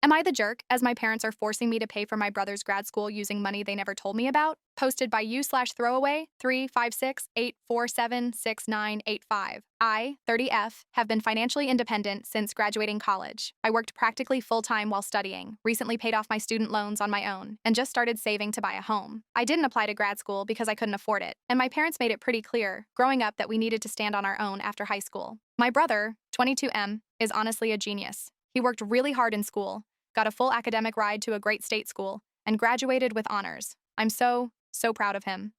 Am I the jerk, as my parents are forcing me to pay for my brother's grad school using money they never told me about? Posted by you/throwaway 35684776985. I, 30F, have been financially independent since graduating college. I worked practically full-time while studying, recently paid off my student loans on my own, and just started saving to buy a home. I didn't apply to grad school because I couldn't afford it, and my parents made it pretty clear, growing up, that we needed to stand on our own after high school. My brother, 22M, is honestly a genius. He worked really hard in school, got a full academic ride to a great state school, and graduated with honors. I'm so proud of him.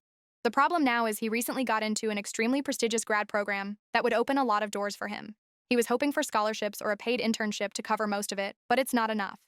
The problem now is he recently got into an extremely prestigious grad program that would open a lot of doors for him. He was hoping for scholarships or a paid internship to cover most of it, but it's not enough.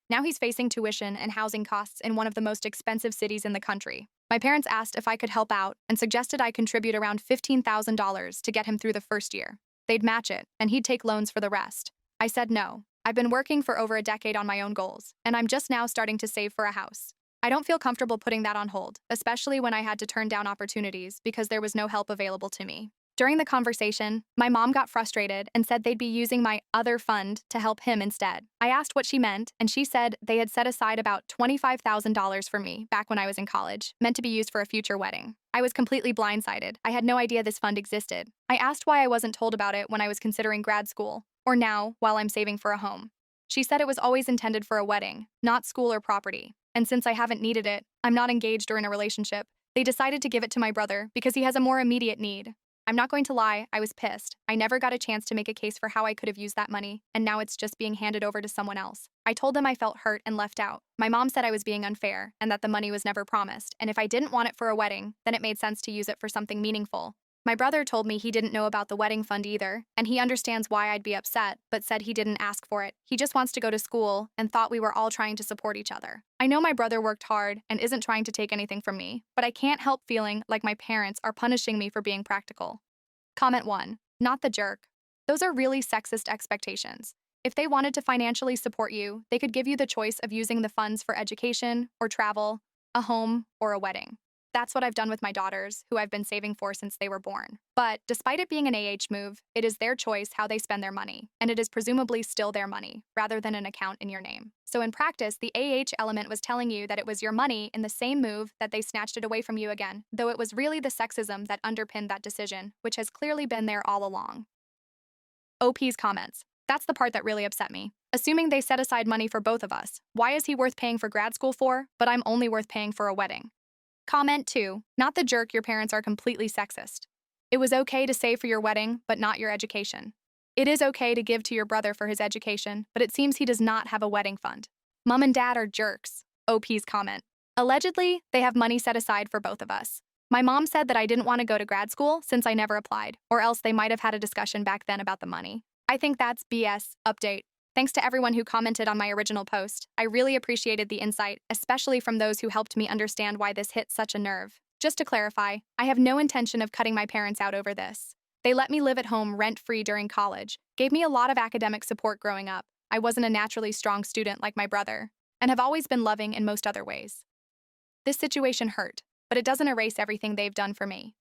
Now he's facing tuition and housing costs in one of the most expensive cities in the country. My parents asked if I could help out and suggested I contribute around $15,000 to get him through the first year. They'd match it, and he'd take loans for the rest. I said no. I've been working for over a decade on my own goals, and I'm just now starting to save for a house. I don't feel comfortable putting that on hold, especially when I had to turn down opportunities because there was no help available to me. During the conversation, my mom got frustrated and said they'd be using my other fund to help him instead. I asked what she meant, and she said they had set aside about $25,000 for me back when I was in college, meant to be used for a future wedding. I was completely blindsided. I had no idea this fund existed. I asked why I wasn't told about it when I was considering grad school, or now, while I'm saving for a home. She said it was always intended for a wedding, not school or property. And since I haven't needed it, I'm not engaged or in a relationship, they decided to give it to my brother because he has a more immediate need. I'm not going to lie, I was pissed. I never got a chance to make a case for how I could have used that money, and now it's just being handed over to someone else. I told them I felt hurt and left out. My mom said I was being unfair and that the money was never promised, and if I didn't want it for a wedding, then it made sense to use it for something meaningful. My brother told me he didn't know about the wedding fund either, and he understands why I'd be upset, but said he didn't ask for it. He just wants to go to school and thought we were all trying to support each other. I know my brother worked hard and isn't trying to take anything from me, but I can't help feeling like my parents are punishing me for being practical. Comment 1. Not the jerk. Those are really sexist expectations. If they wanted to financially support you, they could give you the choice of using the funds for education or travel, a home, or a wedding. That's what I've done with my daughters, who I've been saving for since they were born. But despite it being an move, it is their choice how they spend their money, and it is presumably still their money, rather than an account in your name. So in practice, the element was telling you that it was your money in the same move that they snatched it away from you again, though it was really the sexism that underpinned that decision, which has clearly been there all along. OP's comments. That's the part that really upset me. Assuming they set aside money for both of us, why is he worth paying for grad school for, but I'm only worth paying for a wedding? Comment 2. Not the jerk, your parents are completely sexist. It was okay to save for your wedding, but not your education. It is okay to give to your brother for his education, but it seems he does not have a wedding fund. Mom and dad are jerks. OP's comment. Allegedly, they have money set aside for both of us. My mom said that I didn't want to go to grad school since I never applied, or else they might have had a discussion back then about the money. I think that's BS. Update. Thanks to everyone who commented on my original post. I really appreciated the insight, especially from those who helped me understand why this hit such a nerve. Just to clarify, I have no intention of cutting my parents out over this. They let me live at home rent-free during college, gave me a lot of academic support growing up. I wasn't a naturally strong student like my brother, and have always been loving in most other ways. This situation hurt, but it doesn't erase everything they've done for me.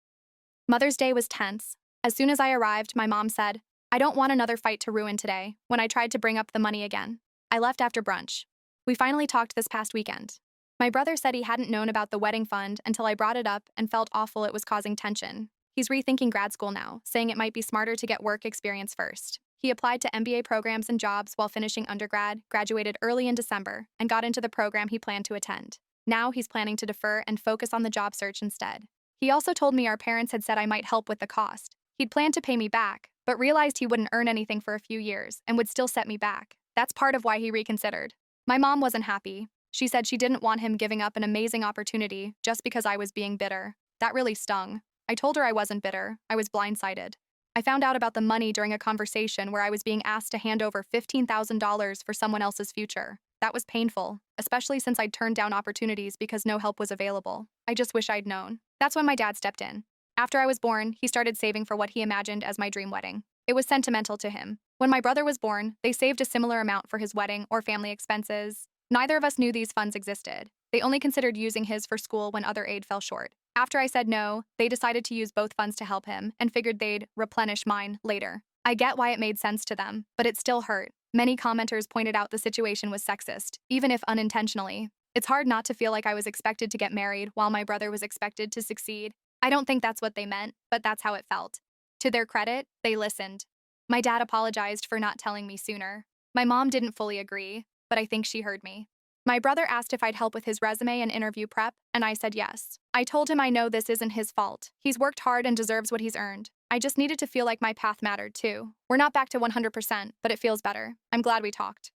Mother's Day was tense. As soon as I arrived, my mom said, "I don't want another fight to ruin today," when I tried to bring up the money again. I left after brunch. We finally talked this past weekend. My brother said he hadn't known about the wedding fund until I brought it up and felt awful it was causing tension. He's rethinking grad school now, saying it might be smarter to get work experience first. He applied to MBA programs and jobs while finishing undergrad, graduated early in December, and got into the program he planned to attend. Now he's planning to defer and focus on the job search instead. He also told me our parents had said I might help with the cost. He'd planned to pay me back, but realized he wouldn't earn anything for a few years and would still set me back. That's part of why he reconsidered. My mom wasn't happy. She said she didn't want him giving up an amazing opportunity just because I was being bitter. That really stung. I told her I wasn't bitter. I was blindsided. I found out about the money during a conversation where I was being asked to hand over $15,000 for someone else's future. That was painful, especially since I'd turned down opportunities because no help was available. I just wish I'd known. That's when my dad stepped in. After I was born, he started saving for what he imagined as my dream wedding. It was sentimental to him. When my brother was born, they saved a similar amount for his wedding or family expenses. Neither of us knew these funds existed. They only considered using his for school when other aid fell short. After I said no, they decided to use both funds to help him and figured they'd replenish mine later. I get why it made sense to them, but it still hurt. Many commenters pointed out the situation was sexist, even if unintentionally. It's hard not to feel like I was expected to get married while my brother was expected to succeed. I don't think that's what they meant, but that's how it felt. To their credit, they listened. My dad apologized for not telling me sooner. My mom didn't fully agree, but I think she heard me. My brother asked if I'd help with his resume and interview prep, and I said yes. I told him I know this isn't his fault. He's worked hard and deserves what he's earned. I just needed to feel like my path mattered too. We're not back to 100%, but it feels better. I'm glad we talked.